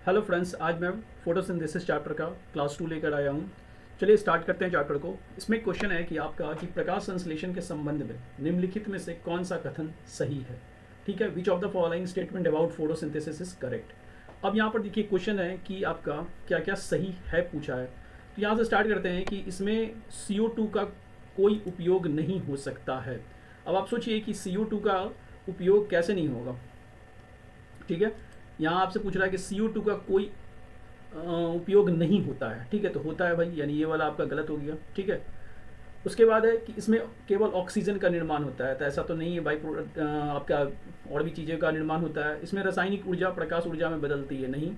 Hello friends, आज मैं photosynthesis chapter का क्लास 2 लेकर आया हूँ। चलिए स्टार्ट करते हैं चैप्टर को। इसमें क्वेश्चन है कि आपका कि प्रकाश संश्लेषण के संबंध में निम्नलिखित में से कौन सा कथन सही है। ठीक है, which of the following statement about photosynthesis is correct. अब यहाँ पर देखिए क्वेश्चन है कि आपका क्या क्या सही है पूछा है। तो यहाँ से स्टार्ट करते हैं कि इसमें CO2 का कोई उपयोग नहीं हो सकता है। अब आप सोचिए कि CO2 का उपयोग कैसे नहीं होगा। ठीक है, यहाँ आपसे पूछ रहा है कि CO2 का कोई उपयोग नहीं होता है। ठीक है, तो होता है भाई, यानी ये वाला आपका गलत हो गया। ठीक है, उसके बाद है कि इसमें केवल ऑक्सीजन का निर्माण होता है, तो ऐसा तो नहीं है। बाई प्रोडक्ट आपका और भी चीज़ें का निर्माण होता है। इसमें रासायनिक ऊर्जा प्रकाश ऊर्जा में बदलती है, नहीं।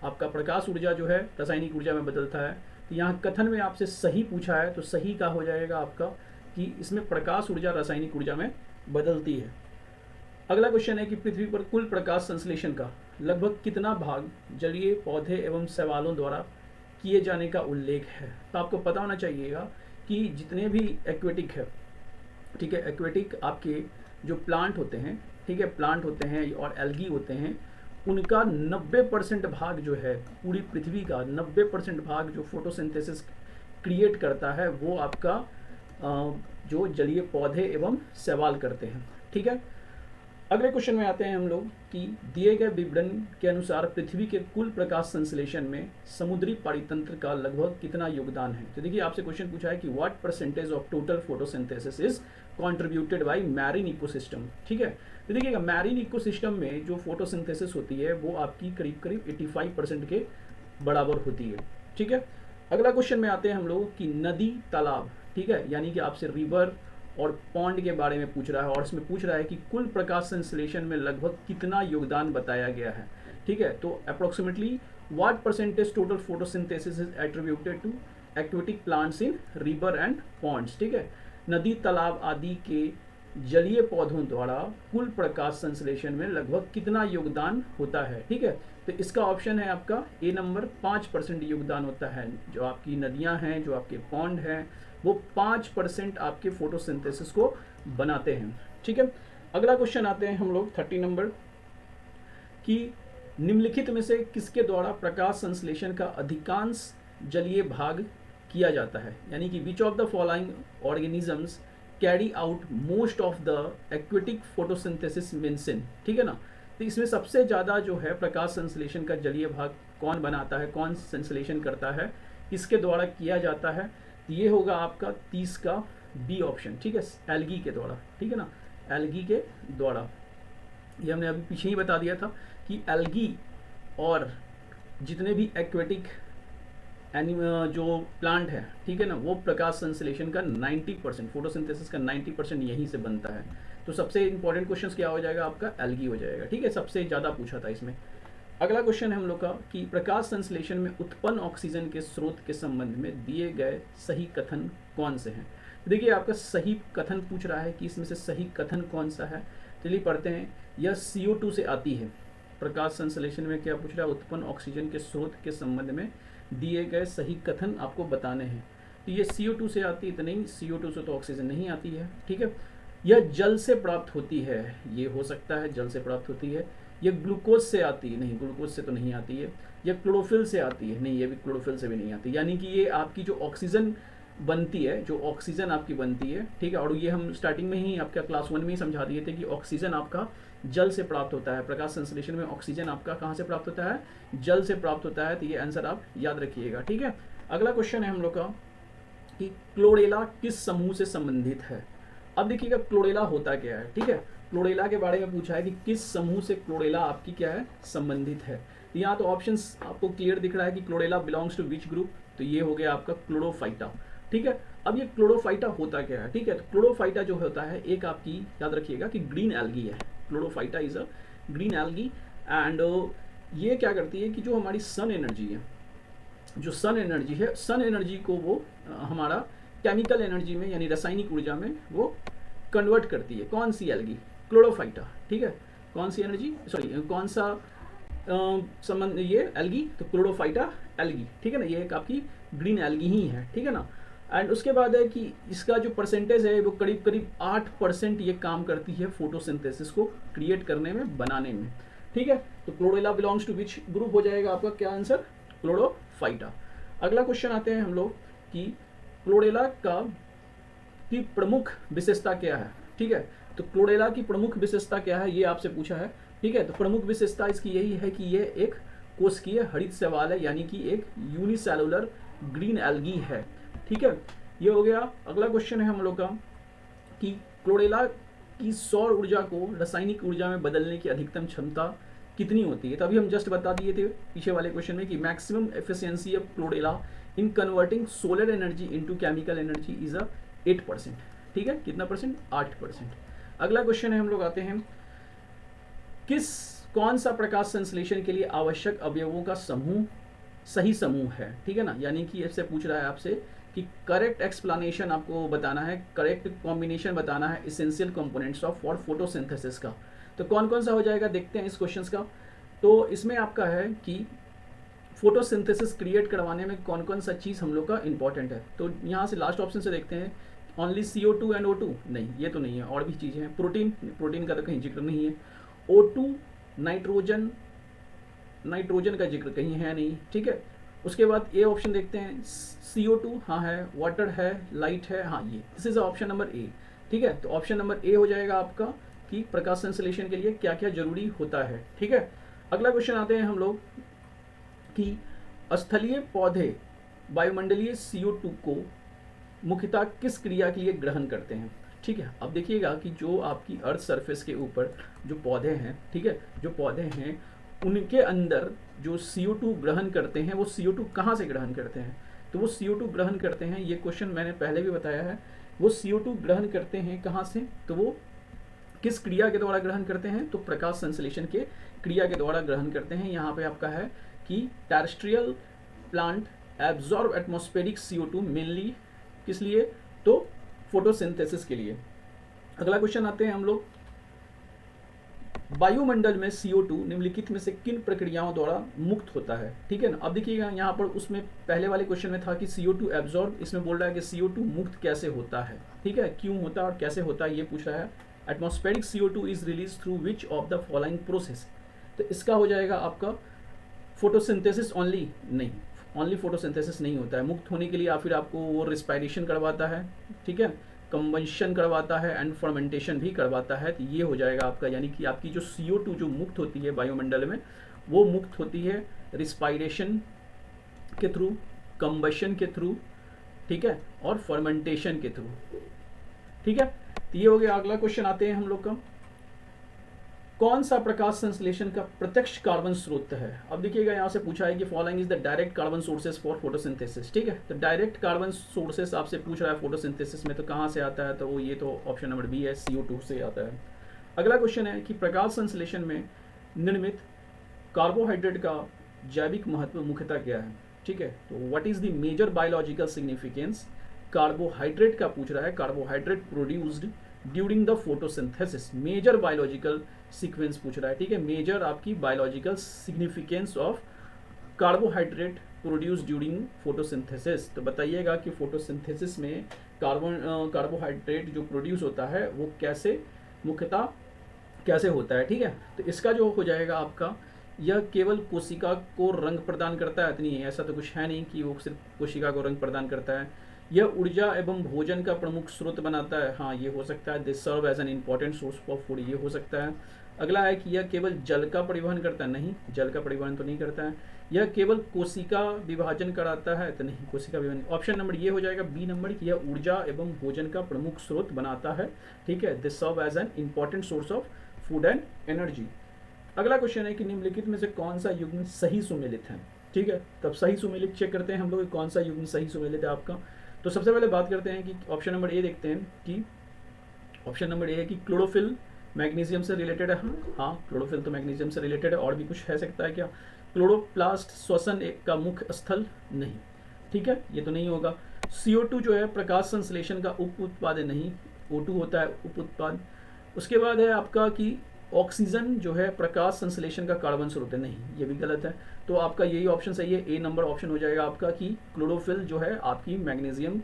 आपका प्रकाश ऊर्जा जो है रासायनिक ऊर्जा में बदलता है। तो यहाँ कथन में आपसे सही पूछा है, तो सही का हो जाएगा आपका कि इसमें प्रकाश ऊर्जा रासायनिक ऊर्जा में बदलती है। अगला क्वेश्चन है कि पृथ्वी पर कुल प्रकाश संश्लेषण का लगभग कितना भाग जलीय पौधे एवं शैवालों द्वारा किए जाने का उल्लेख है। तो आपको पता होना चाहिएगा कि जितने भी एक्वेटिक है, ठीक है, एक्वेटिक आपके जो प्लांट होते हैं, ठीक है, प्लांट होते हैं और एल्गी होते हैं, उनका 90% भाग जो है, पूरी पृथ्वी का 90% भाग जो फोटोसिंथेसिस क्रिएट करता है वो आपका जो जलीय पौधे एवं शैवाल करते हैं। ठीक है, अगले क्वेश्चन में आते हैं हम लोग कि दिए गए विवरण के अनुसार पृथ्वी के कुल प्रकाश संश्लेषण में समुद्री पारितंत्र का लगभग कितना योगदान है। तो देखिए आपसे क्वेश्चन पूछा है कि what percentage of total photosynthesis is contributed bye marine ecosystem. ठीक है, तो देखिएगा मैरीन इकोसिस्टम में जो फोटोसिंथेसिस होती है वो आपकी करीब करीब 85% के बराबर होती है। ठीक है, अगला क्वेश्चन में आते हैं हम लोग कि नदी तालाब, ठीक है, यानी कि आपसे रिवर और पॉन्ड के बारे में पूछ रहा है और इसमें पूछ रहा है कि कुल प्रकाश संश्लेषण में लगभग कितना योगदान बताया गया है। ठीक है, तो approximately what percentage total photosynthesis is attributed to aquatic plants in river and ponds. ठीक है, नदी तालाब आदि के जलीय पौधों द्वारा कुल प्रकाश संश्लेषण में लगभग कितना योगदान होता है। ठीक है, तो इसका ऑप्शन है आपका ए नंबर, 5% योगदान होता है। जो आपकी नदियां हैं, जो आपके पॉन्ड हैं, वो 5% आपके फोटोसिंथेसिस को बनाते हैं। ठीक है, अगला क्वेश्चन आते हैं हम लोग 30 नंबर कि निम्नलिखित में से किसके द्वारा प्रकाश संश्लेषण का अधिकांश जलीय भाग किया जाता है, यानी कि which of the following organisms carry out most of the aquatic photosynthesis mention. ठीक है ना, तो इसमें सबसे ज़्यादा जो है प्रकाश संश्लेषण का जलीय भाग कौन बनाता है, कौन संश्लेषण करता है, किसके द्वारा किया जाता है। ये होगा आपका 30 का बी ऑप्शन। ठीक है, एल्गी के द्वारा। ठीक है ना, एल्गी के द्वारा। ये हमने अभी पीछे ही बता दिया था कि एल्गी और जितने भी एक्वेटिक जो प्लांट है, ठीक है ना, वो प्रकाश संश्लेषण का 90%, फोटोसिंथेसिस का 90% यहीं से बनता है। तो सबसे इंपॉर्टेंट क्वेश्चन क्या हो जाएगा आपका, एल्गी हो जाएगा। ठीक है, सबसे ज़्यादा पूछा था इसमें। अगला क्वेश्चन है हम लोग का कि प्रकाश संश्लेषण में उत्पन्न ऑक्सीजन के स्रोत के संबंध में दिए गए सही कथन कौन से हैं। देखिए आपका सही कथन पूछ रहा है कि इसमें से सही कथन कौन सा है। चलिए पढ़ते हैं। यह CO2 से आती है। प्रकाश संश्लेषण में क्या पूछ रहा है, उत्पन्न ऑक्सीजन के स्रोत के संबंध में दिए गए सही कथन आपको बताने हैं। तो ये CO2 से आती है, तो नहीं, CO2 से तो ऑक्सीजन नहीं आती है। ठीक है, यह जल से प्राप्त होती है, ये हो सकता है जल से प्राप्त होती है। ये ग्लूकोज से आती है, नहीं, ग्लूकोज से तो नहीं आती है। ये क्लोरोफिल से आती है, नहीं, ये भी क्लोरोफिल से भी नहीं आती। यानी कि ये आपकी जो ऑक्सीजन बनती है, जो ऑक्सीजन आपकी बनती है, ठीक है, और ये हम स्टार्टिंग में ही आपका क्लास 1 में ही समझा दिए थे कि ऑक्सीजन आपका जल से प्राप्त होता है। प्रकाश संश्लेषण में ऑक्सीजन आपका कहाँ से प्राप्त होता है, जल से प्राप्त होता है। तो ये आंसर आप याद रखिएगा। ठीक है, अगला क्वेश्चन है हम लोग का कि क्लोरेला किस समूह से संबंधित है। अब देखिएगा क्लोरेला होता क्या है। ठीक है, क्लोरेला के बारे में पूछा है कि किस समूह से क्लोरेला आपकी क्या है, संबंधित है। तो यहाँ तो ऑप्शंस आपको क्लियर दिख रहा है कि chlorella belongs to which group, तो ये हो गया आपका क्लोरोफाइटा। ठीक है, अब ये क्लोरोफाइटा होता क्या है। ठीक है, तो क्लोरोफाइटा जो होता है एक आपकी याद रखिएगा कि ग्रीन एल्गी है। Chlorophyta is a green algae and ये क्या करती है कि जो हमारी सन एनर्जी है, जो सन एनर्जी है, सन एनर्जी को वो हमारा केमिकल एनर्जी में यानी रासायनिक ऊर्जा में वो कन्वर्ट करती है। कौन सी एल्गी, क्लोरोफाइटा। ठीक है, कौन सी एनर्जी, सॉरी कौन सा संबंध, ये एल्गी, तो क्लोरोफाइटा एल्गी। ठीक है ना, ये एक आपकी ग्रीन एल्गी ही है। ठीक है ना, एंड उसके बाद है कि इसका जो परसेंटेज है वो करीब करीब 8% ये काम करती है फोटोसिंथेसिस को क्रिएट करने में, बनाने में। ठीक है, तो chlorella belongs to which group हो जाएगा आपका क्या आंसर, क्लोरोफाइटा। अगला क्वेश्चन आते हैं हम लोग कि क्लोरेला का की प्रमुख विशेषता क्या है। ठीक है, तो क्लोरेला की प्रमुख विशेषता क्या है ये आपसे पूछा है। ठीक है, तो प्रमुख विशेषता इसकी यही है कि ये एक कोशिकीय हरित शैवाल है, यानी कि एक यूनिसेलुलर ग्रीन एल्गी है। ठीक है, ये हो गया। अगला क्वेश्चन है हम लोग का कि क्लोरेला की सौर ऊर्जा को रासायनिक ऊर्जा में बदलने की अधिकतम क्षमता कितनी होती है। तभी हम जस्ट बता दिए थे पीछे वाले क्वेश्चन में कि maximum efficiency of chlorella in converting solar energy into chemical energy is 8%। ठीक है, कितना परसेंट, 8%। अगला क्वेश्चन है हम लोग आते हैं, कौन सा प्रकाश संश्लेषण के लिए आवश्यक अवयवों का समूह सही समूह है। ठीक है ना, यानी कि इससे पूछ रहा है आपसे कि करेक्ट एक्सप्लेनेशन आपको बताना है, करेक्ट कॉम्बिनेशन बताना है essential components of for photosynthesis का। तो कौन कौन सा हो जाएगा देखते हैं इस क्वेश्चन का। तो इसमें आपका है कि फोटोसिंथेसिस क्रिएट करवाने में कौन कौन सा चीज़ हम लोग का इंपॉर्टेंट है। तो यहाँ से लास्ट ऑप्शन से देखते हैं, ओनली CO2 एंड O2, नहीं ये तो नहीं है, और भी चीज़ें हैं। प्रोटीन का तो कहीं जिक्र नहीं है। O2 नाइट्रोजन का जिक्र कहीं है नहीं। ठीक है, उसके बाद ए ऑप्शन देखते हैं, CO2 हाँ है, वाटर है, लाइट है, हाँ ये this is option number A. ठीक है, तो ऑप्शन नंबर ए हो जाएगा आपका कि प्रकाश संश्लेषण के लिए क्या क्या जरूरी होता है। ठीक है, अगला क्वेश्चन आते हैं हम लोग कि स्थलीय पौधे वायुमंडलीय CO2 को मुख्यतः किस क्रिया के लिए ग्रहण करते हैं। ठीक है, अब देखिएगा कि जो आपकी अर्थ सरफेस के ऊपर जो पौधे हैं, ठीक है, जो पौधे हैं उनके अंदर जो CO2 ग्रहण करते हैं, वो CO2 कहाँ से ग्रहण करते हैं। तो वो CO2 ग्रहण करते हैं, ये क्वेश्चन मैंने पहले भी बताया है, वो CO2 ग्रहण करते हैं कहाँ से, तो वो किस क्रिया के द्वारा ग्रहण करते हैं, तो प्रकाश संश्लेषण के क्रिया के द्वारा ग्रहण करते हैं। यहाँ पे आपका है कि terrestrial plant absorb atmospheric CO2 mainly किस लिए, तो फोटोसिंथेसिस के लिए। अगला क्वेश्चन आते हैं हम लोग, वायुमंडल में CO2 निम्नलिखित में से किन प्रक्रियाओं द्वारा मुक्त होता है। ठीक है ना, अब देखिएगा यहाँ पर उसमें पहले वाले क्वेश्चन में था कि CO2 एब्जॉर्ब, इसमें बोल रहा है कि CO2 मुक्त कैसे होता है। ठीक है, क्यों होता है और कैसे होता है ये पूछ रहा है। Atmospheric CO2 is release through which of the following process, तो इसका हो जाएगा आपका फोटोसिंथेसिस ओनली, नहीं ओनली फोटोसिंथेसिस नहीं होता है। मुक्त होने के लिए या फिर आपको वो रिस्पायरेशन करवाता है, ठीक है, कंबंशन करवाता है एंड फर्मेंटेशन भी करवाता है। तो ये हो जाएगा आपका, यानी कि आपकी जो CO2 जो मुक्त होती है वायुमंडल में, वो मुक्त होती है रिस्पायरेशन के थ्रू, कंबशन के थ्रू, ठीक है, और फर्मेंटेशन के थ्रू। ठीक है, तो ये हो गया। अगला क्वेश्चन आते हैं हम लोग का, कौन सा प्रकाश संश्लेषण का प्रत्यक्ष कार्बन स्रोत है। अब देखिएगा यहाँ से पूछा है कि following is the direct carbon sources for photosynthesis. ठीक है, तो डायरेक्ट कार्बन सोर्सेज आपसे पूछ रहा है फोटोसिंथेसिस में, तो कहाँ से आता है, तो वो ये तो ऑप्शन नंबर बी है, CO2 से आता है। अगला क्वेश्चन है कि प्रकाश संश्लेषण में निर्मित कार्बोहाइड्रेट का जैविक महत्व मुख्यतः क्या है। ठीक है, तो what is the major biological significance carbohydrate का पूछ रहा है, carbohydrate produced during the photosynthesis, major biological sequence पूछ रहा है। ठीक है, मेजर आपकी biological significance of carbohydrate produce during photosynthesis. तो बताइएगा कि फोटोसिंथेसिस में कार्बोहाइड्रेट जो प्रोड्यूस होता है वो कैसे, मुख्यतः कैसे होता है। ठीक है, तो इसका जो हो जाएगा आपका, यह केवल कोशिका को रंग प्रदान करता है, इतनी ऐसा तो कुछ है नहीं कि वो सिर्फ कोशिका को रंग प्रदान करता है। यह ऊर्जा एवं भोजन का प्रमुख स्रोत बनाता है, हाँ ये हो सकता है। This serve as an important source of food, ये हो सकता है। अगला है कि यह केवल जल का परिवहन करता है, नहीं जल का परिवहन तो नहीं करता है। यह केवल कोशिका विभाजन कराता है, तो नहीं कोशिका विभाजन। ऑप्शन नंबर ये हो जाएगा बी नंबर, कि यह ऊर्जा एवं भोजन का प्रमुख स्रोत बनाता है। ठीक है, this serve as an important source of food and energy. अगला क्वेश्चन है कि निम्नलिखित में से कौन सा युग्म सही सुमेलित है। ठीक है, तब सही सुमेलित चेक करते हैं हम लोग, कौन सा युग्म सही सुमेलित है आपका। तो सबसे पहले बात करते हैं कि ऑप्शन नंबर ए देखते हैं कि ऑप्शन नंबर ए है कि क्लोरोफिल मैग्नीशियम से रिलेटेड है। हाँ क्लोरोफिल तो मैग्नीशियम से रिलेटेड है, और भी कुछ है सकता है क्या। क्लोरोप्लास्ट श्वसन का मुख्य स्थल, नहीं। ठीक है, ये तो नहीं होगा। CO2 जो है प्रकाश संश्लेषण का उप उत्पाद नहीं, O2 होता है उप उत्पाद। उसके बाद है आपका कि ऑक्सीजन जो है प्रकाश संश्लेषण का कार्बन स्रोत है, नहीं ये भी गलत है। तो आपका यही ऑप्शन सही है, ए नंबर ऑप्शन हो जाएगा आपका कि क्लोरोफिल जो है आपकी मैग्नीशियम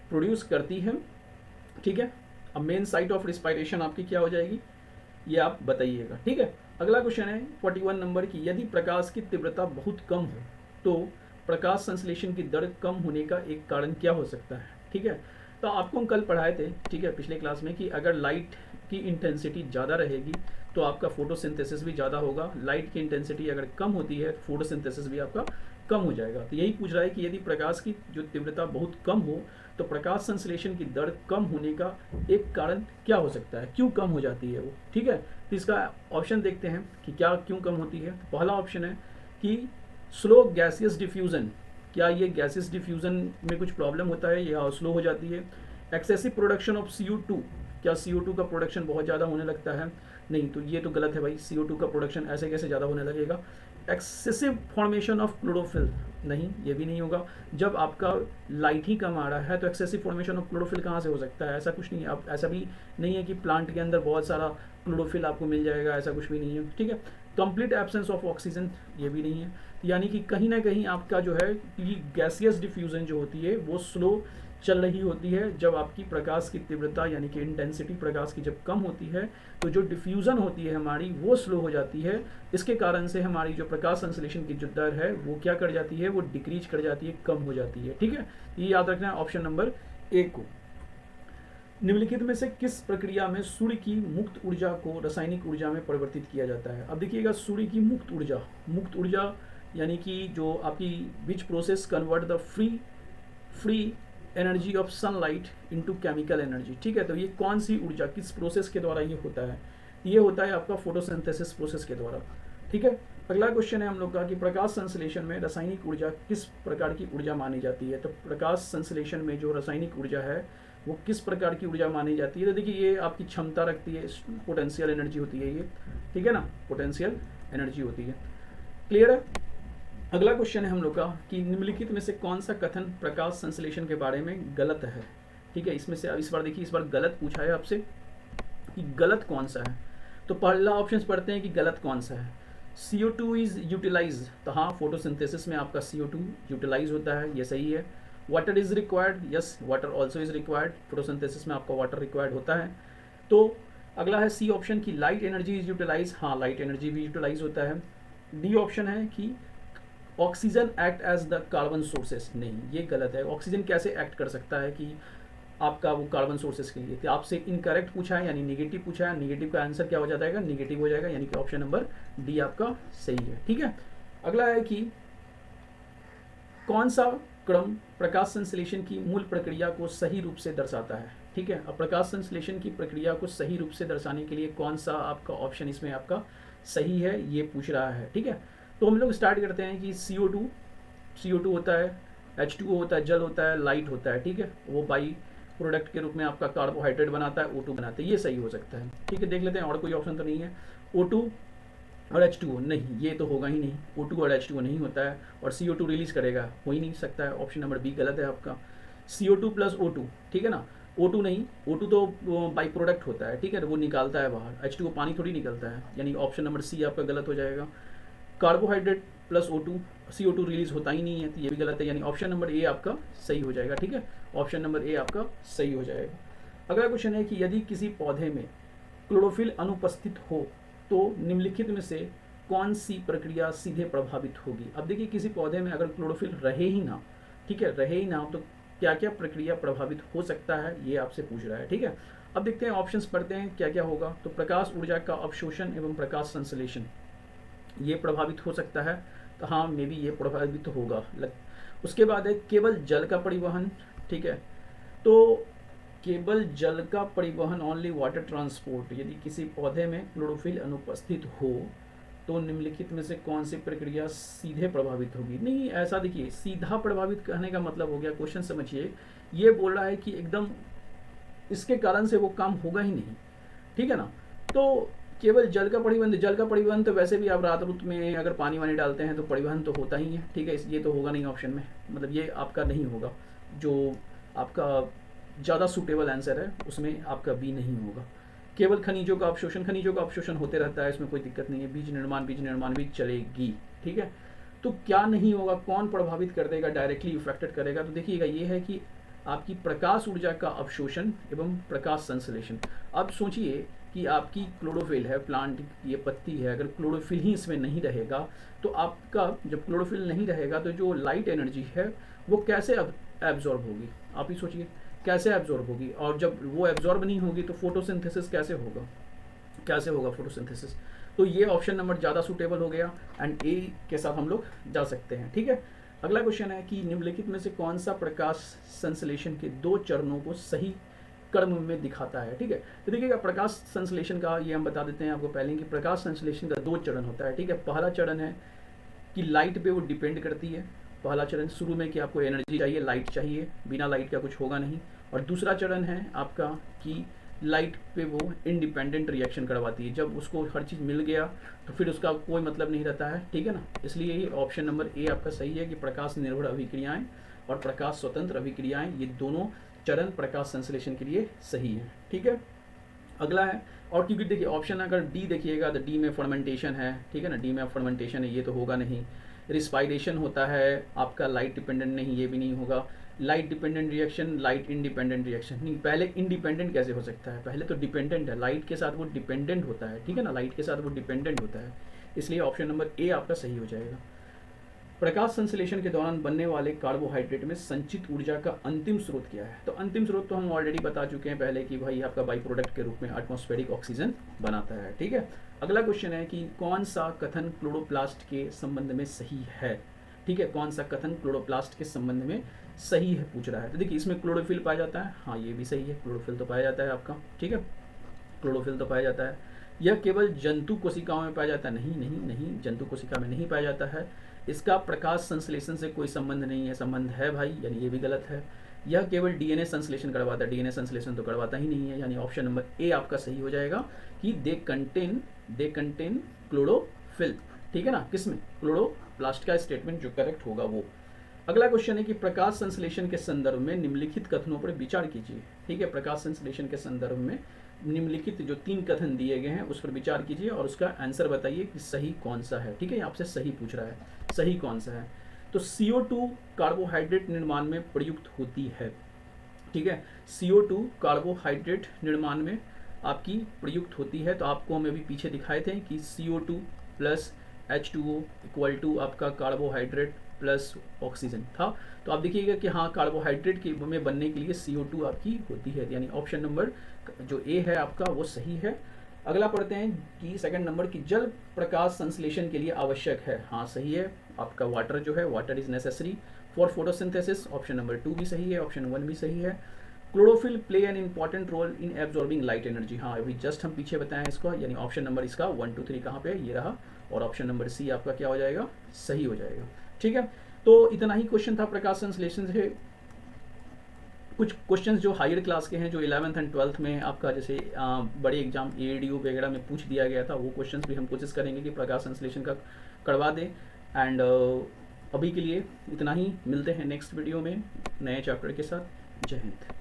प्रोड्यूस करती है। ठीक है, अब मेन साइट ऑफ रिस्पायरेशन आपकी क्या हो जाएगी, ये आप बताइएगा। ठीक है, अगला क्वेश्चन है 41 नंबर की, यदि प्रकाश की तीव्रता बहुत कम हो तो प्रकाश संश्लेषण की दर कम होने का एक कारण क्या हो सकता है। ठीक है, तो आपको हम कल पढ़ाए थे, ठीक है, पिछले क्लास में, कि अगर लाइट की इंटेंसिटी ज़्यादा रहेगी तो आपका फोटोसिंथेसिस भी ज़्यादा होगा, लाइट की इंटेंसिटी अगर कम होती है तो फोटोसिंथेसिस भी आपका कम हो जाएगा। तो यही पूछ रहा है कि यदि प्रकाश की जो तीव्रता बहुत कम हो तो प्रकाश संश्लेषण की दर कम होने का एक कारण क्या हो सकता है, क्यों कम हो जाती है वो। ठीक है, तो इसका ऑप्शन देखते हैं कि क्या क्यों कम होती है। पहला ऑप्शन है कि स्लो गैसियस डिफ्यूज़न, क्या ये गैसियस डिफ्यूज़न में कुछ प्रॉब्लम होता है या स्लो हो जाती है। एक्सेसिव प्रोडक्शन ऑफ CO2, क्या CO2 का प्रोडक्शन बहुत ज़्यादा होने लगता है, नहीं, तो ये तो गलत है भाई, CO2 का प्रोडक्शन ऐसे कैसे ज़्यादा होने लगेगा। एक्सेसिव फॉर्मेशन ऑफ क्लोरोफिल, नहीं, ये भी नहीं होगा। जब आपका लाइट ही कम आ रहा है तो एक्सेसिव फॉर्मेशन ऑफ क्लोरोफिल कहाँ से हो सकता है, ऐसा कुछ नहीं है। अब ऐसा भी नहीं है कि प्लांट के अंदर बहुत सारा क्लोरोफिल आपको मिल जाएगा, ऐसा कुछ भी नहीं है। ठीक है, कंप्लीट एब्सेंस ऑफ ऑक्सीजन, ये भी नहीं है। यानी कि कहीं ना कहीं आपका जो है गैसियस डिफ्यूजन जो होती है वो स्लो चल रही होती है। जब आपकी प्रकाश की तीव्रता यानी कि इंटेंसिटी प्रकाश की जब कम होती है तो जो डिफ्यूज़न होती है हमारी वो स्लो हो जाती है। इसके कारण से हमारी जो प्रकाश संश्लेषण की जो दर है वो क्या कर जाती है, वो डिक्रीज कर जाती है, कम हो जाती है। ठीक है, ये याद रखना है ऑप्शन नंबर ए को। निम्नलिखित में से किस प्रक्रिया में सूर्य की मुक्त ऊर्जा को रासायनिक ऊर्जा में परिवर्तित किया जाता है। अब देखिएगा, सूर्य की मुक्त ऊर्जा यानी कि जो आपकी which process convert the free energy of sunlight into chemical energy. ठीक है, तो ये कौन सी ऊर्जा, किस प्रोसेस के द्वारा ये होता है, ये होता है आपका फोटोसिंथेसिस प्रोसेस के द्वारा। ठीक है, अगला क्वेश्चन है हम लोग का कि प्रकाश संश्लेषण में रासायनिक ऊर्जा किस प्रकार की ऊर्जा मानी जाती है। तो प्रकाश संश्लेषण में जो रासायनिक ऊर्जा है वो किस प्रकार की ऊर्जा मानी जाती है। तो देखिए, ये आपकी क्षमता रखती है, पोटेंशियल एनर्जी होती है ये, ठीक है ना, पोटेंशियल एनर्जी होती है। क्लियर है। अगला क्वेश्चन है हम लोग का कि निम्नलिखित में से कौन सा कथन प्रकाश संश्लेषण के बारे में गलत है। ठीक है, इसमें से इस बार देखिए, इस बार गलत पूछा है आपसे कि गलत कौन सा है। तो पहला ऑप्शन पढ़ते हैं कि गलत कौन सा है। CO2 इज यूटिलाइज, तो हाँ, फोटोसिंथेसिस में आपका CO2 यूटिलाइज होता है, ये सही है। Water is required, yes, water also is required, photosynthesis में आपका वाटर रिक्वायर्ड होता है। तो अगला है सी ऑप्शन की लाइट एनर्जी इज यूटिलाइज, हाँ, लाइट एनर्जी भी यूटिलाइज होता है। डी ऑप्शन है कि oxygen act as the carbon sources, नहीं, ये गलत है। ऑक्सीजन कैसे एक्ट कर सकता है कि आपका वो कार्बन सोर्सेस के लिए, तो आपसे इनकरेक्ट पूछा है यानी निगेटिव पूछा है, निगेटिव का आंसर क्या हो जाएगा, निगेटिव हो जाएगा, यानी कि ऑप्शन नंबर डी आपका सही है। ठीक है, अगला है कि कौन सा क्रम प्रकाश संश्लेषण की मूल प्रक्रिया को सही रूप से दर्शाता है। ठीक है, अब प्रकाश संश्लेषण की प्रक्रिया को सही रूप से दर्शाने के लिए कौन सा आपका ऑप्शन इसमें आपका सही है, ये पूछ रहा है। ठीक है, तो हम लोग स्टार्ट करते हैं कि CO2 होता है, H2O होता है, जल होता है, लाइट होता है। ठीक है, वो बाई प्रोडक्ट के रूप में आपका कार्बोहाइड्रेट बनाता है, O2 बनाता है, ये सही हो सकता है। ठीक है, देख लेते हैं और कोई ऑप्शन तो नहीं है। O2 और H2O, नहीं, ये तो होगा ही नहीं, O2 और H2O नहीं होता है, और CO2 रिलीज करेगा, हो ही नहीं सकता है। ऑप्शन नंबर बी गलत है आपका, CO2 प्लस O2। ठीक है ना, O2 नहीं, O2 तो बाई प्रोडक्ट होता है, ठीक है, वो निकालता है बाहर, H2O पानी थोड़ी निकलता है, यानी ऑप्शन नंबर सी आपका गलत हो जाएगा। Carbohydrate plus O2, CO2 release होता ही नहीं है, तो ये भी गलत है, यानी ऑप्शन नंबर ए आपका सही हो जाएगा। ठीक है, ऑप्शन नंबर ए आपका सही हो जाएगा। अगला क्वेश्चन है कि यदि किसी पौधे में क्लोरोफिल अनुपस्थित हो तो निम्नलिखित में से कौन सी प्रक्रिया सीधे प्रभावित होगी। अब देखिए, किसी पौधे में अगर क्लोरोफिल रहे ही ना, ठीक है, रहे ही ना, तो क्या क्या प्रक्रिया प्रभावित हो सकता है, ये आपसे पूछ रहा है। ठीक है, अब देखते हैं ऑप्शंस पढ़ते हैं क्या क्या होगा। तो प्रकाश ऊर्जा का अवशोषण एवं प्रकाश संश्लेषण, ये प्रभावित हो सकता है, तो हाँ, मे बी ये प्रभावित होगा। उसके बाद है केवल जल का परिवहन। ठीक है, तो केवल जल का परिवहन, ओनली वाटर ट्रांसपोर्ट, यदि किसी पौधे में क्लोरोफिल अनुपस्थित हो तो निम्नलिखित में से कौन सी प्रक्रिया सीधे प्रभावित होगी। नहीं, ऐसा देखिए, सीधा प्रभावित कहने का मतलब हो गया, क्वेश्चन समझिए, ये बोल रहा है कि एकदम इसके कारण से वो काम होगा ही नहीं। ठीक है ना, तो केवल जल का परिवहन तो वैसे भी आप रात रुत में अगर पानी वानी डालते हैं तो परिवहन तो होता ही है। ठीक है, ये तो होगा नहीं ऑप्शन में, मतलब ये आपका नहीं होगा, जो आपका ज़्यादा सूटेबल आंसर है उसमें आपका बी नहीं होगा। केवल खनिजों का अवशोषण होते रहता है, इसमें कोई दिक्कत नहीं है, बीज निर्माण भी चलेगी। ठीक है, तो क्या नहीं होगा, कौन प्रभावित कर देगा, डायरेक्टली इफेक्टेड करेगा, तो देखिएगा ये है कि आपकी प्रकाश ऊर्जा का अवशोषण एवं प्रकाश संश्लेषण। अब सोचिए कि आपकी क्लोरोफिल है, प्लांट ये पत्ती है, अगर क्लोरोफिल ही इसमें नहीं रहेगा तो आपका जब क्लोरोफिल नहीं रहेगा तो जो लाइट एनर्जी है वो कैसे एब्जॉर्ब होगी, आप ही सोचिए कैसे एब्जॉर्ब होगी। और जब वो एब्जॉर्ब नहीं होगी तो फोटोसिंथेसिस कैसे होगा, कैसे होगा फोटोसिंथेसिस। तो ये ऑप्शन नंबर ज़्यादा सूटेबल हो गया एंड ए के साथ हम लोग जा सकते हैं। ठीक है, अगला क्वेश्चन है कि निम्नलिखित में से कौन सा प्रकाश संश्लेषण के 2 चरणों को सही क्रम में दिखाता है। ठीक है, तो देखिएगा प्रकाश संश्लेषण का ये हम बता देते हैं आपको पहले कि प्रकाश संश्लेषण का 2 चरण होता है। ठीक है, पहला चरण है कि लाइट पे वो डिपेंड करती है। पहला चरण शुरू में कि आपको एनर्जी चाहिए, लाइट चाहिए, बिना लाइट का कुछ होगा नहीं। और दूसरा चरण है आपका कि लाइट पे वो इंडिपेंडेंट रिएक्शन करवाती है, जब उसको हर चीज़ मिल गया तो फिर उसका कोई मतलब नहीं रहता है। ठीक है ना, इसलिए ये ऑप्शन नंबर ए आपका सही है कि प्रकाश निर्भर अभिक्रियाएं और प्रकाश स्वतंत्र अभिक्रियाएं ये दोनों चरण प्रकाश संश्लेषण के लिए सही है। ठीक है, अगला है, और क्योंकि देखिए ऑप्शन अगर डी देखिएगा तो डी में फर्मेंटेशन है। ठीक है ना, डी में फर्मेंटेशन है, ये तो होगा नहीं। रिस्पायरेशन होता है आपका, लाइट डिपेंडेंट नहीं, ये भी नहीं होगा। Light dependent reaction, light independent reaction नहीं, पहले इंडिपेंडेंट कैसे हो सकता है, पहले तो डिपेंडेंट है, लाइट के साथ वो डिपेंडेंट होता है। ठीक है ना, लाइट के साथ वो डिपेंडेंट होता है, इसलिए ऑप्शन नंबर ए आपका सही हो जाएगा। प्रकाश संश्लेषण के दौरान बनने वाले कार्बोहाइड्रेट में संचित ऊर्जा का अंतिम स्रोत क्या है। तो अंतिम स्रोत तो हम ऑलरेडी बता चुके हैं पहले कि भाई आपका बाई प्रोडक्ट के रूप में एटमॉस्फेरिक ऑक्सीजन बनाता है। ठीक है, अगला क्वेश्चन है कि कौन सा कथन क्लोरोप्लास्ट के संबंध में सही है। ठीक है, कौन सा कथन क्लोरोप्लास्ट के संबंध में सही है पूछ रहा है। तो देखिए इसमें क्लोरोफिल पाया जाता है, हाँ ये भी सही है, क्लोरोफिल तो पाया जाता है आपका। ठीक है, क्लोरोफिल तो पाया जाता है। यह केवल जंतु कोशिकाओं में पाया जाता है, नहीं नहीं नहीं, जंतु कोशिका में नहीं पाया जाता है। इसका प्रकाश संश्लेषण से कोई संबंध नहीं है, संबंध है भाई, यानी ये भी गलत है। यह केवल डीएनए संश्लेषण करवाता है, डीएनए संश्लेषण तो करवाता ही नहीं है, यानी ऑप्शन नंबर ए आपका सही हो जाएगा कि दे कंटेन क्लोरोफिल। ठीक है ना, किसमें, क्लोरोप्लास्ट का स्टेटमेंट जो करेक्ट होगा वो। अगला क्वेश्चन है कि प्रकाश संश्लेषण के संदर्भ में निम्नलिखित कथनों पर विचार कीजिए। ठीक है, प्रकाश संश्लेषण के संदर्भ में निम्नलिखित जो 3 कथन दिए गए हैं उस पर विचार कीजिए और उसका आंसर बताइए कि सही कौन सा है। ठीक है, आपसे सही पूछ रहा है, सही कौन सा है। तो CO2 कार्बोहाइड्रेट निर्माण में प्रयुक्त होती है। ठीक है, CO2 कार्बोहाइड्रेट निर्माण में आपकी प्रयुक्त होती है। तो आपको हम अभी पीछे दिखाए थे कि CO2 plus H2O equal to आपका कार्बोहाइड्रेट प्लस ऑक्सीजन था। तो आप देखिएगा कि हाँ कार्बोहाइड्रेट के में बनने के लिए CO2 आपकी होती है, यानी ऑप्शन नंबर जो ए है आपका वो सही है। अगला पढ़ते हैं कि सेकंड नंबर की जल प्रकाश संश्लेषण के लिए आवश्यक है, हाँ सही है आपका। वाटर जो है, water is necessary for photosynthesis, option number 2 भी सही है, ऑप्शन 1 भी सही है। Chlorophyll play an important role in absorbing light energy, हाँ अभी जस्ट हम पीछे बताएं इसको, यानी ऑप्शन नंबर इसका 1 2 3 कहाँ पे है, ये रहा। और ऑप्शन नंबर सी आपका क्या हो जाएगा, सही हो जाएगा। ठीक है, तो इतना ही क्वेश्चन था प्रकाश संश्लेषण से। कुछ क्वेश्चंस जो हायर क्लास के हैं, जो 11th एंड 12th में आपका जैसे बड़े एग्जाम AADO वगैरह में पूछ दिया गया था, वो क्वेश्चंस भी हम कोशिश करेंगे कि प्रकाश संश्लेषण का करवा दें। एंड अभी के लिए इतना ही, मिलते हैं नेक्स्ट वीडियो में नए चैप्टर के साथ। जय हिंद।